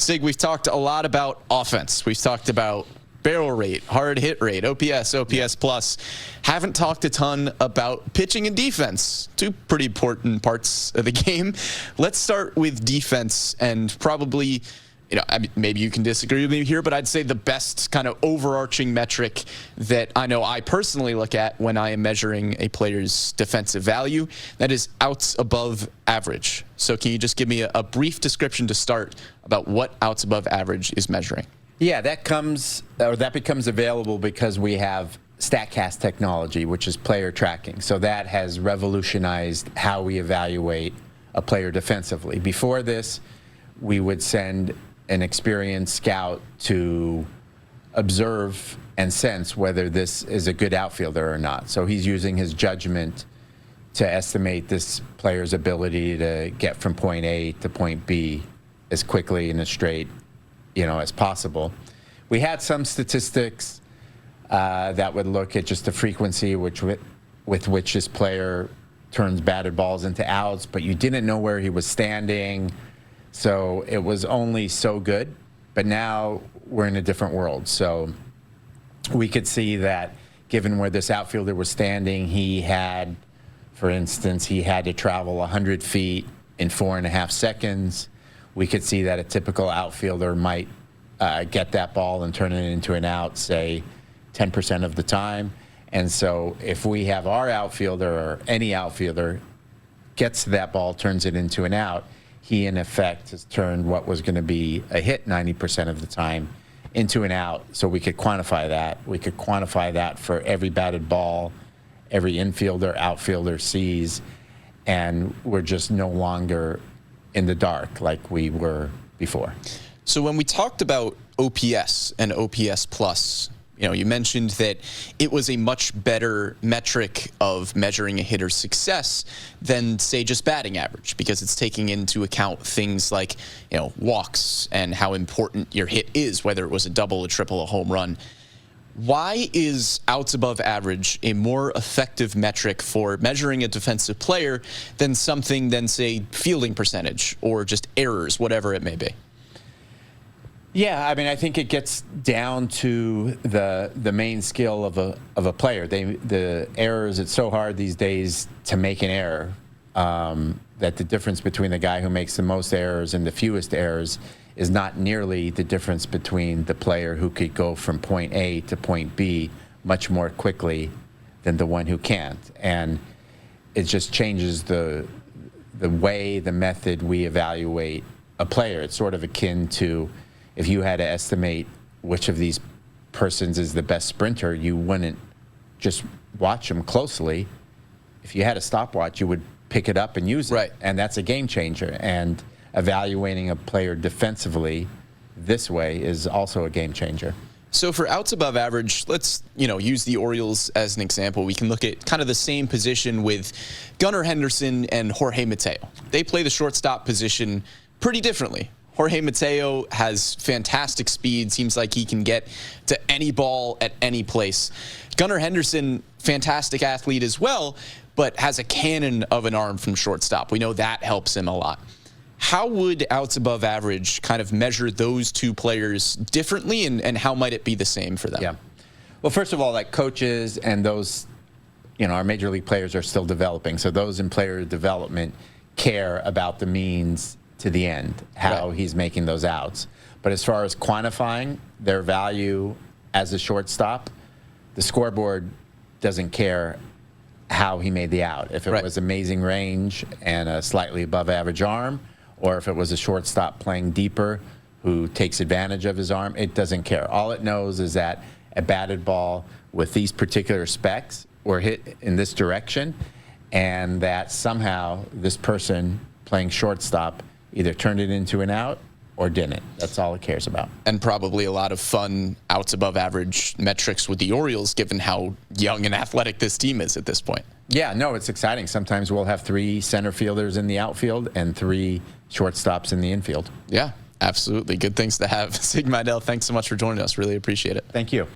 Sig, we've talked a lot about offense. We've talked about barrel rate, hard hit rate, OPS plus. Haven't talked a ton about pitching and defense, two pretty important parts of the game. Let's start with defense, and probably, I mean, maybe you can disagree with me here, but I'd say the best kind of overarching metric that I know I personally look at when I am measuring a player's defensive value, that is outs above average. So can you just give me a brief description to start about what outs above average is measuring? Yeah, that becomes available because we have StatCast technology, which is player tracking. So that has revolutionized how we evaluate a player defensively. Before this, we would send an experienced scout to observe and sense whether this is a good outfielder or not. So he's using his judgment to estimate this player's ability to get from point A to point B as quickly and as straight as possible. We had some statistics that would look at just the frequency with which this player turns batted balls into outs, but you didn't know where he was standing, so it was only so good. But now we're in a different world, so we could see that given where this outfielder was standing, for instance, he had to travel 100 feet in 4.5 seconds. We could see that a typical outfielder might get that ball and turn it into an out, say, 10% of the time. And so if we have our outfielder or any outfielder gets to that ball, turns it into an out, he, in effect, has turned what was going to be a hit 90% of the time into an out. So we could quantify that. We could quantify that for every batted ball, every infielder, outfielder sees, and we're just no longer in the dark like we were before. So when we talked about OPS and OPS plus, you mentioned that it was a much better metric of measuring a hitter's success than, say, just batting average, because it's taking into account things like, walks and how important your hit is, whether it was a double, a triple, a home run. Why is outs above average a more effective metric for measuring a defensive player than something than, say, fielding percentage or just errors, whatever it may be? Yeah, I mean, I think it gets down to the main skill of a player. The errors, it's so hard these days to make an error that the difference between the guy who makes the most errors and the fewest errors is not nearly the difference between the player who could go from point A to point B much more quickly than the one who can't. And it just changes the way, the method we evaluate a player. It's sort of akin to if you had to estimate which of these persons is the best sprinter, you wouldn't just watch them closely. If you had a stopwatch, you would pick it up and use it. Right. And that's a game changer. And evaluating a player defensively this way is also a game changer. So for outs above average, let's use the Orioles as an example. We can look at kind of the same position with Gunnar Henderson and Jorge Mateo. They play the shortstop position pretty differently. Jorge Mateo has fantastic speed. Seems like he can get to any ball at any place. Gunnar Henderson, fantastic athlete as well, but has a cannon of an arm from shortstop. We know that helps him a lot. How would outs above average kind of measure those two players differently, and how might it be the same for them? Yeah. Well, first of all, like coaches and those, our major league players are still developing. So those in player development care about the means to the end, how he's making those outs. But as far as quantifying their value as a shortstop, the scoreboard doesn't care how he made the out. If it was amazing range and a slightly above average arm, or if it was a shortstop playing deeper who takes advantage of his arm, it doesn't care. All it knows is that a batted ball with these particular specs were hit in this direction, and that somehow this person playing shortstop either turned it into an out or didn't. That's all it cares about. And probably a lot of fun outs above average metrics with the Orioles, given how young and athletic this team is at this point. Yeah, no, it's exciting. Sometimes we'll have 3 center fielders in the outfield and 3 shortstops in the infield. Yeah, absolutely. Good things to have. Sig Mejdal, thanks so much for joining us. Really appreciate it. Thank you.